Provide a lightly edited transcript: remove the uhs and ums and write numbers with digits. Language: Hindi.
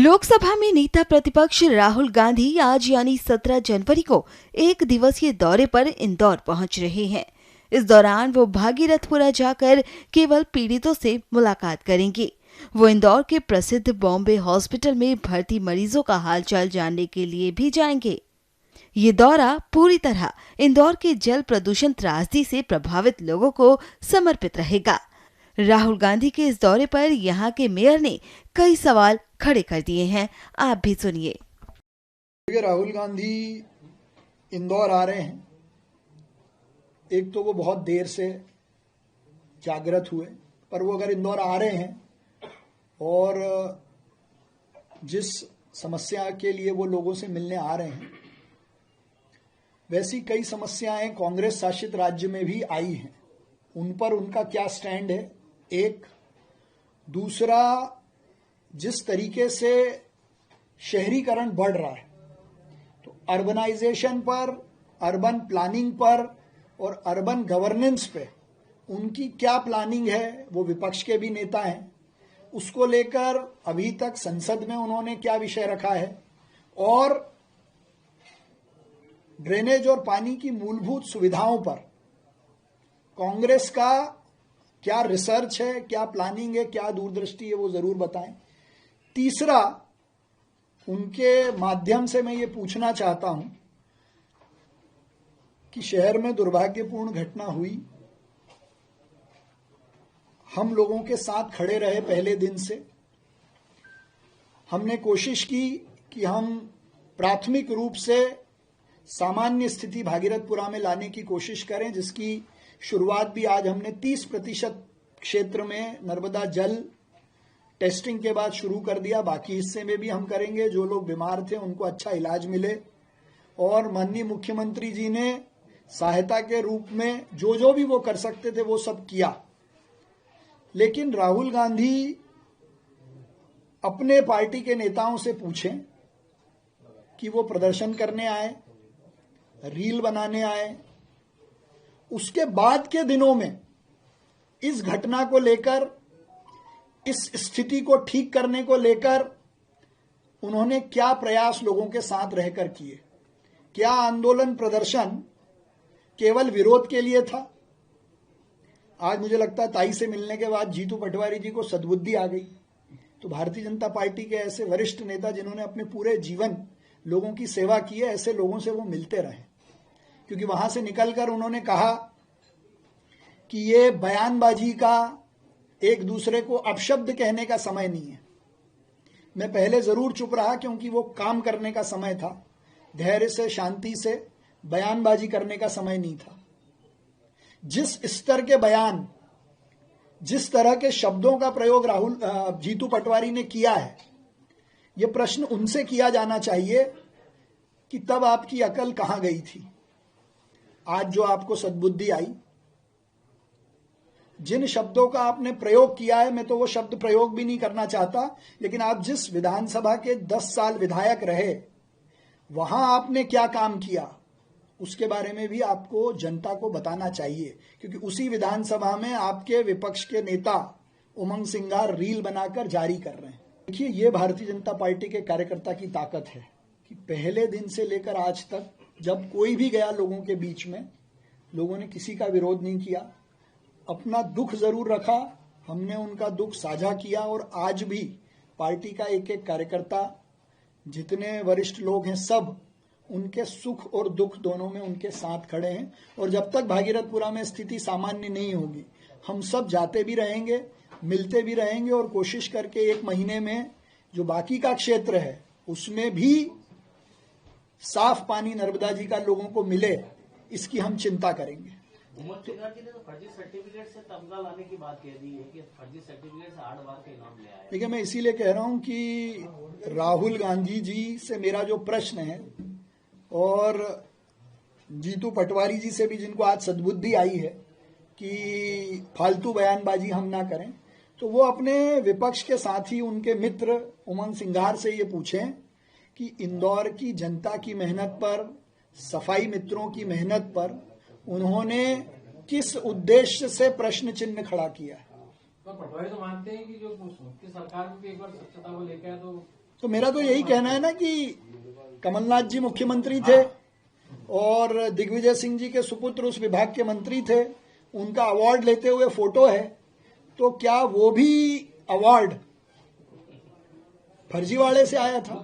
लोकसभा में नेता प्रतिपक्ष राहुल गांधी आज यानी 17 जनवरी को एक दिवसीय दौरे पर इंदौर पहुंच रहे हैं। इस दौरान वो भागीरथपुरा जाकर केवल पीड़ितों से मुलाकात करेंगे। वो इंदौर के प्रसिद्ध बॉम्बे हॉस्पिटल में भर्ती मरीजों का हालचाल जानने के लिए भी जाएंगे। ये दौरा पूरी तरह इंदौर के जल प्रदूषण त्रासदी से प्रभावित लोगों को समर्पित रहेगा। राहुल गांधी के इस दौरे पर यहाँ के मेयर ने कई सवाल खड़े कर दिए हैं, आप भी सुनिए। राहुल गांधी इंदौर आ रहे हैं। एक तो वो बहुत देर से जागृत हुए, पर वो अगर इंदौर आ रहे हैं और जिस समस्या के लिए वो लोगों से मिलने आ रहे हैं, वैसी कई समस्याएं कांग्रेस शासित राज्य में भी आई हैं। उन पर उनका क्या स्टैंड है, एक। दूसरा, जिस तरीके से शहरीकरण बढ़ रहा है, तो अर्बनाइजेशन पर, अर्बन प्लानिंग पर और अर्बन गवर्नेंस पे उनकी क्या प्लानिंग है, वो विपक्ष के भी नेता हैं। उसको लेकर अभी तक संसद में उन्होंने क्या विषय रखा है, और ड्रेनेज और पानी की मूलभूत सुविधाओं पर कांग्रेस का क्या रिसर्च है, क्या प्लानिंग है, क्या दूरदृष्टि है, वो जरूर बताएं। तीसरा, उनके माध्यम से मैं ये पूछना चाहता हूं कि शहर में दुर्भाग्यपूर्ण घटना हुई, हम लोगों के साथ खड़े रहे पहले दिन से। हमने कोशिश की कि हम प्राथमिक रूप से सामान्य स्थिति भागीरथपुरा में लाने की कोशिश करें, जिसकी शुरुआत भी आज हमने 30% क्षेत्र में नर्मदा जल टेस्टिंग के बाद शुरू कर दिया। बाकी हिस्से में भी हम करेंगे। जो लोग बीमार थे उनको अच्छा इलाज मिले, और माननीय मुख्यमंत्री जी ने सहायता के रूप में जो भी वो कर सकते थे वो सब किया। लेकिन राहुल गांधी अपने पार्टी के नेताओं से पूछें कि वो प्रदर्शन करने आए, रील बनाने आए, उसके बाद के दिनों में इस घटना को लेकर, इस स्थिति को ठीक करने को लेकर उन्होंने क्या प्रयास लोगों के साथ रहकर किए। क्या आंदोलन प्रदर्शन केवल विरोध के लिए था? आज मुझे लगता है ताई से मिलने के बाद जीतू पटवारी जी को सद्बुद्धि आ गई। तो भारतीय जनता पार्टी के ऐसे वरिष्ठ नेता जिन्होंने अपने पूरे जीवन लोगों की सेवा की है, ऐसे लोगों से वो मिलते रहे, क्योंकि वहां से निकलकर उन्होंने कहा कि ये बयानबाजी का, एक दूसरे को अपशब्द कहने का समय नहीं है। मैं पहले जरूर चुप रहा, क्योंकि वो काम करने का समय था, धैर्य से, शांति से बयानबाजी करने का समय नहीं था। जिस स्तर के बयान, जिस तरह के शब्दों का प्रयोग जीतू पटवारी ने किया है, ये प्रश्न उनसे किया जाना चाहिए कि तब आपकी अकल कहां गई थी। आज जो आपको सद्बुद्धि आई, जिन शब्दों का आपने प्रयोग किया है, मैं तो वो शब्द प्रयोग भी नहीं करना चाहता, लेकिन आप जिस विधानसभा के 10 साल विधायक रहे, वहां आपने क्या काम किया, उसके बारे में भी आपको जनता को बताना चाहिए, क्योंकि उसी विधानसभा में आपके विपक्ष के नेता उमंग सिंघार रील बनाकर जारी कर रहे हैं। देखिए, ये भारतीय जनता पार्टी के कार्यकर्ता की ताकत है कि पहले दिन से लेकर आज तक जब कोई भी गया लोगों के बीच में, लोगों ने किसी का विरोध नहीं किया, अपना दुख जरूर रखा, हमने उनका दुख साझा किया, और आज भी पार्टी का एक एक कार्यकर्ता, जितने वरिष्ठ लोग हैं, सब उनके सुख और दुख दोनों में उनके साथ खड़े हैं। और जब तक भागीरथपुरा में स्थिति सामान्य नहीं होगी, हम सब जाते भी रहेंगे, मिलते भी रहेंगे, और कोशिश करके 1 महीने में जो बाकी का क्षेत्र है उसमें भी साफ पानी नर्मदा जी का लोगों को मिले, इसकी हम चिंता करेंगे। फर्जी सर्टिफिकेट से तमगा लाने की बात कह दी है कि फर्जी सर्टिफिकेट से 8 बार का इनाम ले आए। देखिए, मैं इसीलिए कह रहा हूं कि राहुल गांधी जी से मेरा जो प्रश्न है, और जीतू पटवारी जी से भी, जिनको आज सद्बुद्धि आई है कि फालतू बयानबाजी हम ना करें, तो वो अपने विपक्ष के साथी, उनके मित्र उमंग सिंघार से ये पूछें कि इंदौर की जनता की मेहनत पर, सफाई मित्रों की मेहनत पर उन्होंने किस उद्देश्य से प्रश्न चिन्ह खड़ा किया है। पटवारी तो मानते हैं कि जो की सरकार भी एक बार स्वच्छता को लेकर है, तो तो मेरा तो यही कहना है ना कि कमलनाथ जी मुख्यमंत्री थे और दिग्विजय सिंह जी के सुपुत्र उस विभाग के मंत्री थे, उनका अवार्ड लेते हुए फोटो है, तो क्या वो भी अवार्ड फर्जीवाड़े से आया था?